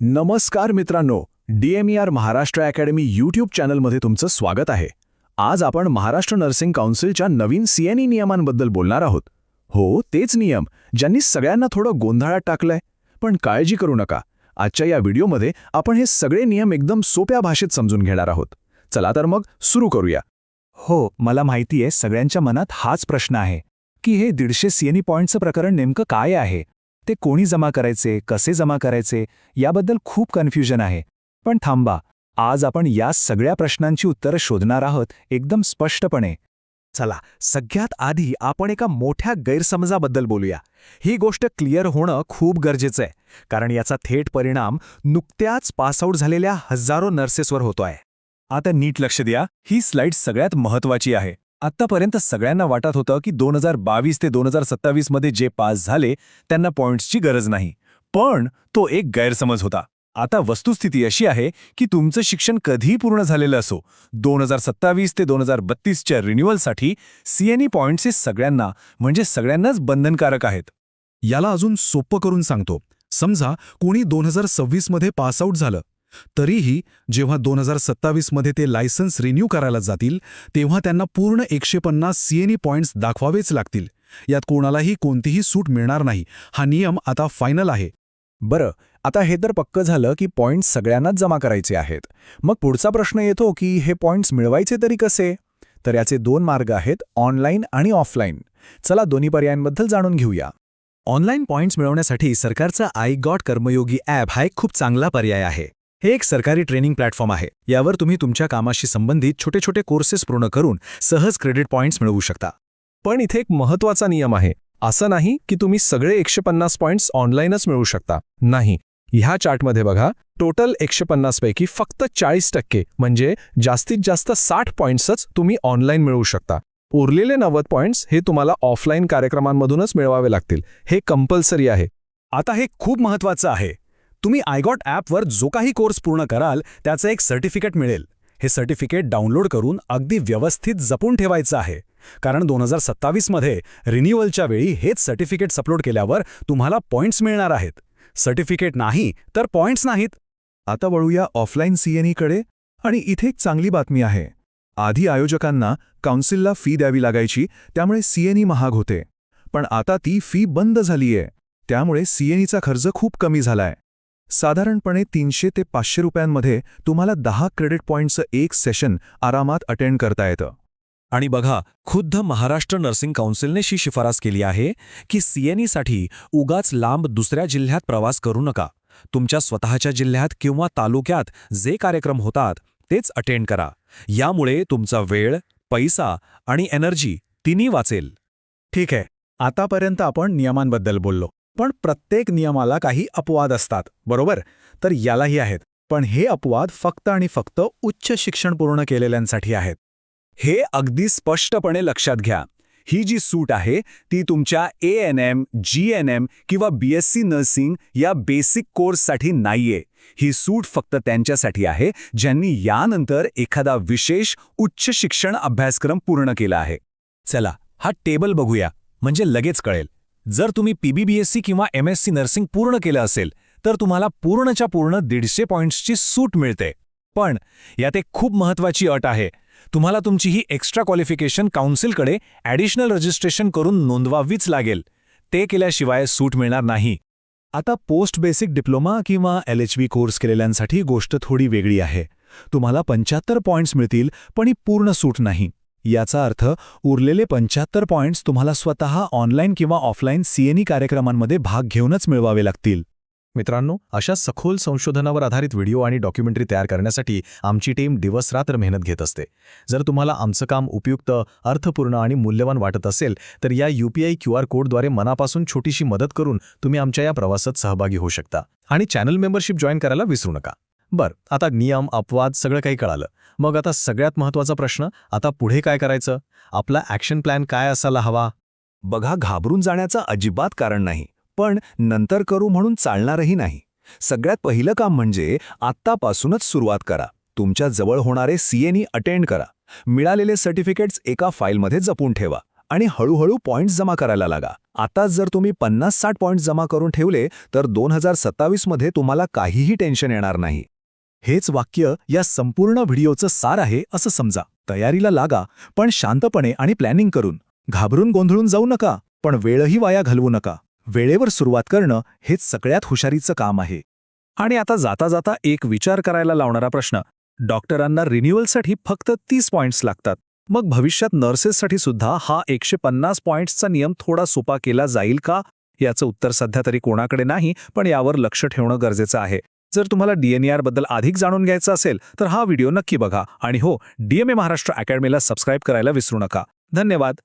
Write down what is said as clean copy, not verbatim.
नमस्कार मित्रांनो, DMER Maharashtra academy YouTube चॅनलमध्ये तुमचं स्वागत आहे. आज आपण महाराष्ट्र नर्सिंग काउन्सिलच्या नवीन CNE नियमांबद्दल बोलणार आहोत. हो, तेच नियम ज्यांनी सगळ्यांना थोडं गोंधळात टाकलंय. पण काळजी करू नका, आजच्या या व्हिडिओमध्ये आपण हे सगळे नियम एकदम सोप्या भाषेत समजून घेणार आहोत. चला तर मग सुरू करूया. हो, मला माहिती आहे सगळ्यांच्या मनात हाच प्रश्न आहे की हे 150 CNE पॉईंटचं प्रकरण नेमकं काय आहे, ते कोणी जमा करायचे, कसे जमा करायचे याबद्दल खूप कन्फ्युजन आहे. पण थांबा, आज आपण या सगळ्या प्रश्नांची उत्तरं शोधणार आहोत एकदम स्पष्टपणे. चला, सगळ्यात आधी आपण एका मोठ्या गैरसमजाबद्दल बोलूया. ही गोष्ट क्लिअर होणं खूप गरजेचं आहे, कारण याचा थेट परिणाम नुकत्याच पासआउट झालेल्या हजारो नर्सेसवर होतोय. आता नीट लक्ष द्या, ही स्लाइड सगळ्यात महत्त्वाची आहे. आत्तापर्यंत सगळ्यांना वाटत होतं की 2022 ते 2027 मध्ये जे पास झाले त्यांना पॉइंट्सची गरज नाही, पण तो एक गैरसमज होता. आता वस्तुस्थिती अशी आहे की तुमचं शिक्षण कधीही पूर्ण झालेलं असो, 2027 ते 2032च्या रिन्युअलसाठी CNE पॉइंट्स हे सगळ्यांना म्हणजे सगळ्यांनाच बंधनकारक आहेत. याला अजून सोपं करून सांगतो. समजा कोणी 2026 मध्ये पासआउट झालं, तरीही जेव्हा 2027 मध्ये ते लायसन्स रिन्यू करायला जातील तेव्हा त्यांना पूर्ण 150 CNE पॉइंट्स दाखवावेच लागतील. यात कोणालाही कोणतीही सूट मिळणार नाही. हा नियम आता फायनल आहे. बरं, आता हे तर पक्क झालं की पॉइंट्स सगळ्यांनाच जमा करायचे आहेत. मग पुढचा प्रश्न येतो की हे पॉइंट्स मिळवायचे तरी कसे? तर याचे दोन मार्ग आहेत, ऑनलाईन आणि ऑफलाईन. चला दोन्ही पर्यायांबद्दल जाणून घेऊया. ऑनलाईन पॉइंट्स मिळवण्यासाठी सरकारचा आय गॉट कर्मयोगी ॲप हा एक खूप चांगला पर्याय आहे. हे एक सरकारी ट्रेनिंग प्लॅटफॉर्म आहे. यावर तुम्ही तुमच्या कामाशी संबंधित छोटे छोटे कोर्सेस पूर्ण करून सहज क्रेडिट पॉइंट्स मिळवू शकता. पण इथे एक महत्त्वाचा नियम आहे. असं नाही की तुम्ही सगळे 150 पॉइंट्स ऑनलाईनच मिळवू शकता. नाही, ह्या चार्टमध्ये बघा, टोटल 150 पैकी फक्त 40% म्हणजे जास्तीत जास्त 60 पॉइंट्सच तुम्ही ऑनलाईन मिळवू शकता. उरलेले 90 पॉइंट्स हे तुम्हाला ऑफलाईन कार्यक्रमांमधूनच मिळवावे लागतील. हे कंपल्सरी आहे. आता हे खूप महत्त्वाचं आहे. तुम्ही आयगॉट ॲपवर जो काही कोर्स पूर्ण कराल त्याचं एक सर्टिफिकेट मिळेल. हे सर्टिफिकेट डाउनलोड करून अगदी व्यवस्थित जपून ठेवायचं आहे, कारण 2027 मध्ये रिन्युअलच्या वेळी हेच सर्टिफिकेट्स अपलोड केल्यावर तुम्हाला पॉइंट्स मिळणार आहेत. सर्टिफिकेट नाही तर पॉइंट्स नाहीत. आता वळूया ऑफलाईन CNEकडे. आणि इथे एक चांगली बातमी आहे. आधी आयोजकांना काउन्सिलला फी द्यावी लागायची, त्यामुळे CNE महाग होते. पण आता ती फी बंद झालीये, त्यामुळे CNEचा खर्च खूप कमी झालाय. साधारणपणे 300 ते 500 रुपयांमध्ये तुम्हाला 10 क्रेडिट पॉइंट्सचं एक सेशन आरामात अटेंड करता येतं. आणि बघा, खुद्द महाराष्ट्र नर्सिंग काउन्सिलने शिफारस केली आहे की CNEसाठी उगाच लांब दुसऱ्या जिल्ह्यात प्रवास करू नका. तुमच्या स्वतःच्या जिल्ह्यात किंवा तालुक्यात जे कार्यक्रम होतात तेच अटेंड करा. यामुळे तुमचा वेळ, पैसा आणि एनर्जी तिन्ही वाचेल. ठीक आहे, आतापर्यंत आपण नियमांबद्दल बोललो, पण प्रत्येक नियमाला काही अपवाद असतात, बरोबर? तर यालाही आहेत. पण हे अपवाद फक्त आणि फक्त उच्च शिक्षण पूर्ण केलेल्यांसाठी आहेत. हे अगदी स्पष्टपणे लक्षात घ्या. ही जी सूट आहे ती तुमच्या ANM, GNM किंवा BSc नर्सिंग या बेसिक कोर्ससाठी नाहीये. ही सूट फक्त त्यांच्यासाठी आहे ज्यांनी यानंतर एखादा विशेष उच्च शिक्षण अभ्यासक्रम पूर्ण केला आहे. चला, हा टेबल बघूया, म्हणजे लगेच कळेल. जर तुम्ही PBBSc किंवा MSc नर्सिंग पूर्ण केलं असेल तर तुम्हाला पूर्णच्या पूर्ण 150 पॉइंट्सची सूट मिळते. पण यात एक खूप महत्त्वाची अट आहे. तुम्हाला तुमची ही एक्स्ट्रा क्वालिफिकेशन काउन्सिलकडे ॲडिशनल रजिस्ट्रेशन करून नोंदवावीच लागेल. ते केल्याशिवाय सूट मिळणार नाही. आता पोस्ट बेसिक डिप्लोमा किंवा LHV कोर्स केलेल्यांसाठी गोष्ट थोडी वेगळी आहे. तुम्हाला 75 पॉइंट्स मिळतील, पण ही पूर्ण सूट नाही. याचा अर्थ उरलेले 75 पॉइंट्स तुम्हाला स्वतः ऑनलाईन किंवा ऑफलाईन CNE कार्यक्रमांमध्ये भाग घेऊनच मिळवावे लागतील. मित्रांनो, अशा सखोल संशोधनावर आधारित व्हिडिओ आणि डॉक्युमेंटरी तयार करण्यासाठी आमची टीम दिवसरात्र मेहनत घेत असते. जर तुम्हाला आमचं काम उपयुक्त, अर्थपूर्ण आणि मूल्यवान वाटत असेल तर या UPI QR कोडद्वारे मनापासून छोटीशी मदत करून तुम्ही आमच्या या प्रवासात सहभागी होऊ शकता. आणि चॅनल मेंबरशिप जॉईन करायला विसरू नका. बरं, आता नियम, अपवाद सगळं काही कळालं. मग आता सगळ्यात महत्त्वाचा प्रश्न, आता पुढे काय करायचं? आपला ॲक्शन प्लॅन काय असायला हवा? बघा, घाबरून जाण्याचं अजिबात कारण नाही, पण नंतर करू म्हणून चालणारही नाही. सगळ्यात पहिलं काम म्हणजे आत्तापासूनच सुरुवात करा. तुमच्या जवळ होणारे CNE अटेंड करा. मिळालेले सर्टिफिकेट्स एका फाईलमध्ये जपून ठेवा आणि हळूहळू पॉइंट्स जमा करायला लागा. आताच जर तुम्ही 50-60 पॉइंट्स जमा करून ठेवले तर 2027 मध्ये तुम्हाला काहीही टेन्शन येणार नाही. हेच वाक्य या संपूर्ण व्हिडिओचं सार आहे असं समजा. तयारीला लागा, पण शांतपणे आणि प्लॅनिंग करून. घाबरून गोंधळून जाऊ नका, पण वेळही वाया घालवू नका. वेळेवर सुरुवात करणं हेच सगळ्यात हुशारीचं काम आहे. आणि आता जाता जाता एक विचार करायला लावणारा प्रश्न. डॉक्टरांना रिन्युअलसाठी फक्त 30 पॉइंट्स लागतात. मग भविष्यात नर्सेससाठी सुद्धा हा 150 पॉइंट्सचा नियम थोडा सोपा केला जाईल का? याचं उत्तर सध्या तरी कोणाकडे नाही, पण यावर लक्ष ठेवणं गरजेचं आहे. जर तुम्हाला DNAR बद्दल अधिक जाणून घ्यायचं असेल तर हा व्हिडिओ नक्की बघा. आणि हो, DMA महाराष्ट्र अकॅडमीला सबस्क्राईब करायला विसरू नका. धन्यवाद.